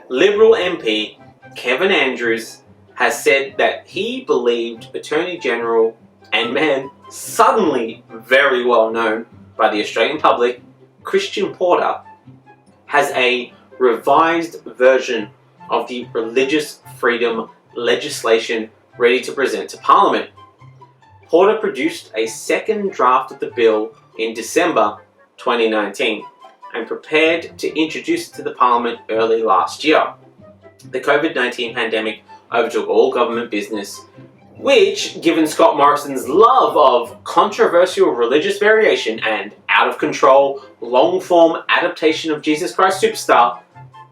Liberal MP Kevin Andrews has said that he believed Attorney General and man suddenly very well known by the Australian public, Christian Porter, has a revised version of the religious freedom legislation ready to present to Parliament. Porter produced a second draft of the bill in December 2019 and prepared to introduce it to the Parliament early last year. The COVID-19 pandemic overtook all government business, which, given Scott Morrison's love of controversial religious variation and out-of-control, long-form adaptation of Jesus Christ Superstar,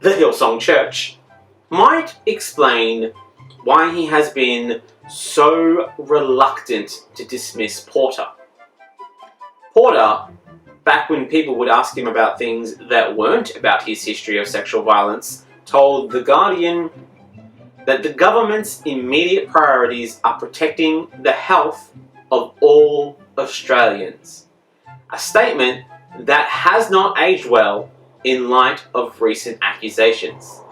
the Hillsong Church, might explain why he has been so reluctant to dismiss Porter. Porter, back when people would ask him about things that weren't about his history of sexual violence, told The Guardian that the government's immediate priorities are protecting the health of all Australians. A statement that has not aged well in light of recent accusations.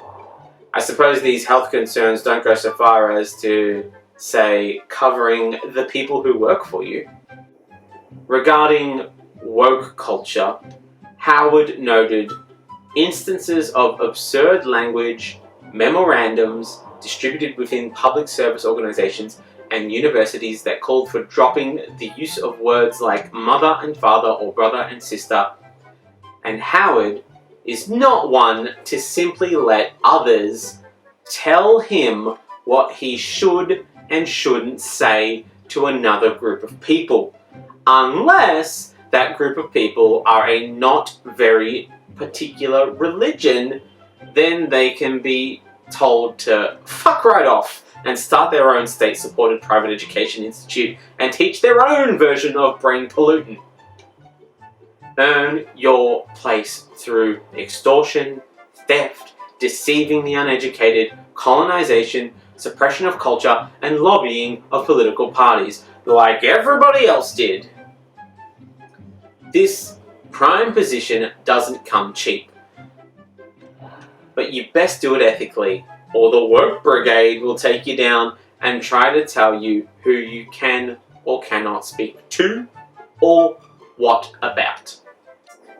I suppose these health concerns don't go so far as to, say, covering the people who work for you. Regarding woke culture, Howard noted instances of absurd language, memorandums distributed within public service organisations and universities that called for dropping the use of words like mother and father or brother and sister. And Howard is not one to simply let others tell him what he should and shouldn't say to another group of people, unless that group of people are a not very particular religion. Then they can be told to fuck right off and start their own state-supported private education institute and teach their own version of brain pollutant. Earn your place through extortion, theft, deceiving the uneducated, colonization, suppression of culture, and lobbying of political parties, like everybody else did. This prime position doesn't come cheap. But you best do it ethically, or the woke brigade will take you down and try to tell you who you can or cannot speak to, or what about.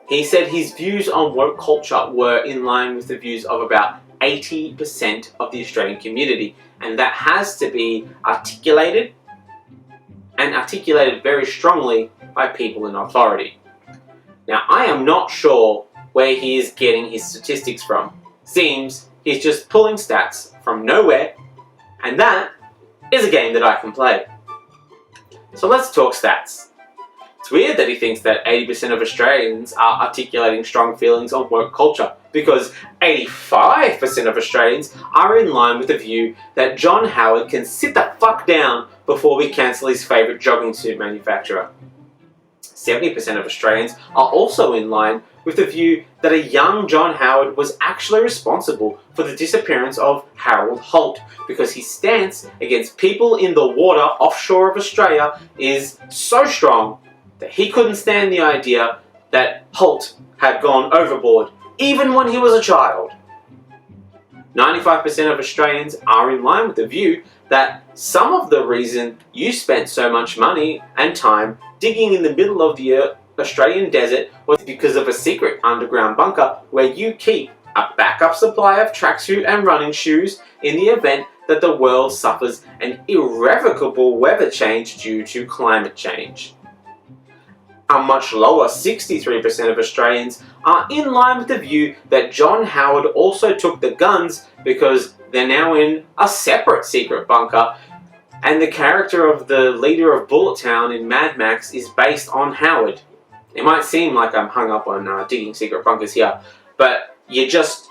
He said his views on woke culture were in line with the views of about 80% of the Australian community, and that has to be articulated, and articulated very strongly by people in authority. Now, I am not sure where he is getting his statistics from. Seems he's just pulling stats from nowhere, and that is a game that I can play. So let's talk stats. It's weird that he thinks that 80% of Australians are articulating strong feelings on woke culture, because 85% of Australians are in line with the view that John Howard can sit the fuck down before we cancel his favourite jogging suit manufacturer. 70% of Australians are also in line with the view that a young John Howard was actually responsible for the disappearance of Harold Holt, because his stance against people in the water offshore of Australia is so strong that he couldn't stand the idea that Holt had gone overboard, even when he was a child. 95% of Australians are in line with the view that some of the reason you spent so much money and time digging in the middle of the Australian desert was because of a secret underground bunker where you keep a backup supply of tracksuit and running shoes in the event that the world suffers an irrevocable weather change due to climate change. A much lower 63% of Australians are in line with the view that John Howard also took the guns because they're now in a separate secret bunker, and the character of the leader of Bullet Town in Mad Max is based on Howard. It might seem like I'm hung up on digging secret bunkers here, but you just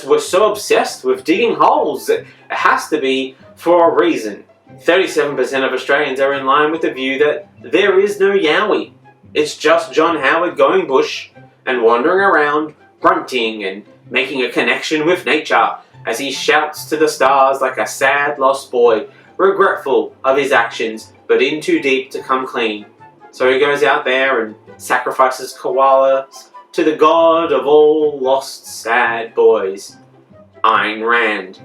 were so obsessed with digging holes. It has to be for a reason. 37% of Australians are in line with the view that there is no Yowie. It's just John Howard going bush and wandering around, grunting and making a connection with nature as he shouts to the stars like a sad lost boy, regretful of his actions but in too deep to come clean. So he goes out there and sacrifices koalas to the god of all lost sad boys, Ayn Rand.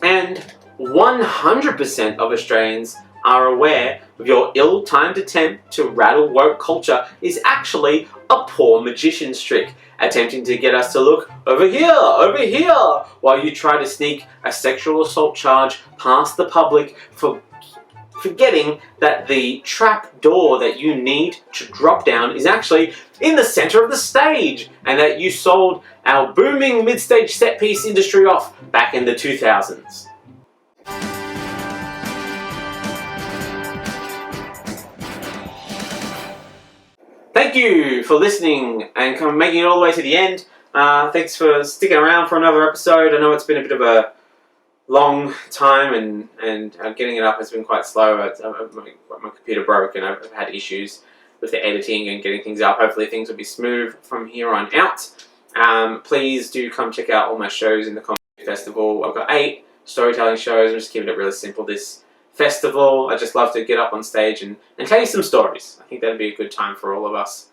And 100% of Australians are aware of your ill-timed attempt to rattle woke culture is actually a poor magician's trick, attempting to get us to look over here, while you try to sneak a sexual assault charge past the public for forgetting that the trap door that you need to drop down is actually in the center of the stage, and that you sold our booming mid-stage set piece industry off back in the 2000s. Thank you for listening and making it all the way to the end. Thanks for sticking around for another episode. I know it's been a bit of a long time and getting it up has been quite slow. My computer broke and I've had issues with the editing and getting things up. Hopefully things will be smooth from here on out. Please do come check out all my shows in the Comedy Festival. I've got 8 storytelling shows. I'm just keeping it really simple this festival. I just love to get up on stage and tell you some stories. I think that'd be a good time for all of us.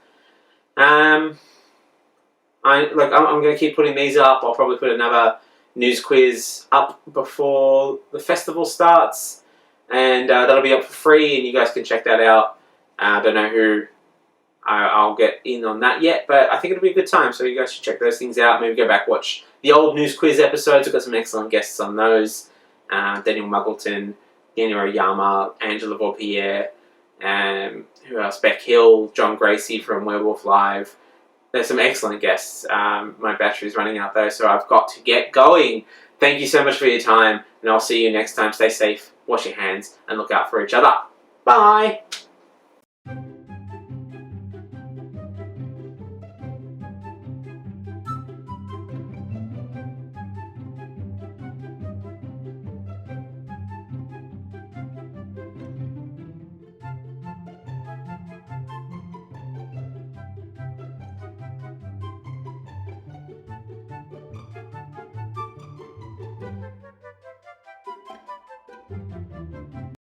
I'm going to keep putting these up. I'll probably put another news quiz up before the festival starts, and that'll be up for free, and you guys can check that out. I don't know who I'll get in on that yet, but I think it'll be a good time, so you guys should check those things out. Maybe go back, watch the old news quiz episodes. We've got some excellent guests on those. Daniel Muggleton, Daniel Oyama, Angela Vaupierre, who else? Beck Hill, John Gracie from Werewolf Live. There's some excellent guests. My battery's running out though, so I've got to get going. Thank you so much for your time, and I'll see you next time. Stay safe, wash your hands, and look out for each other. Bye!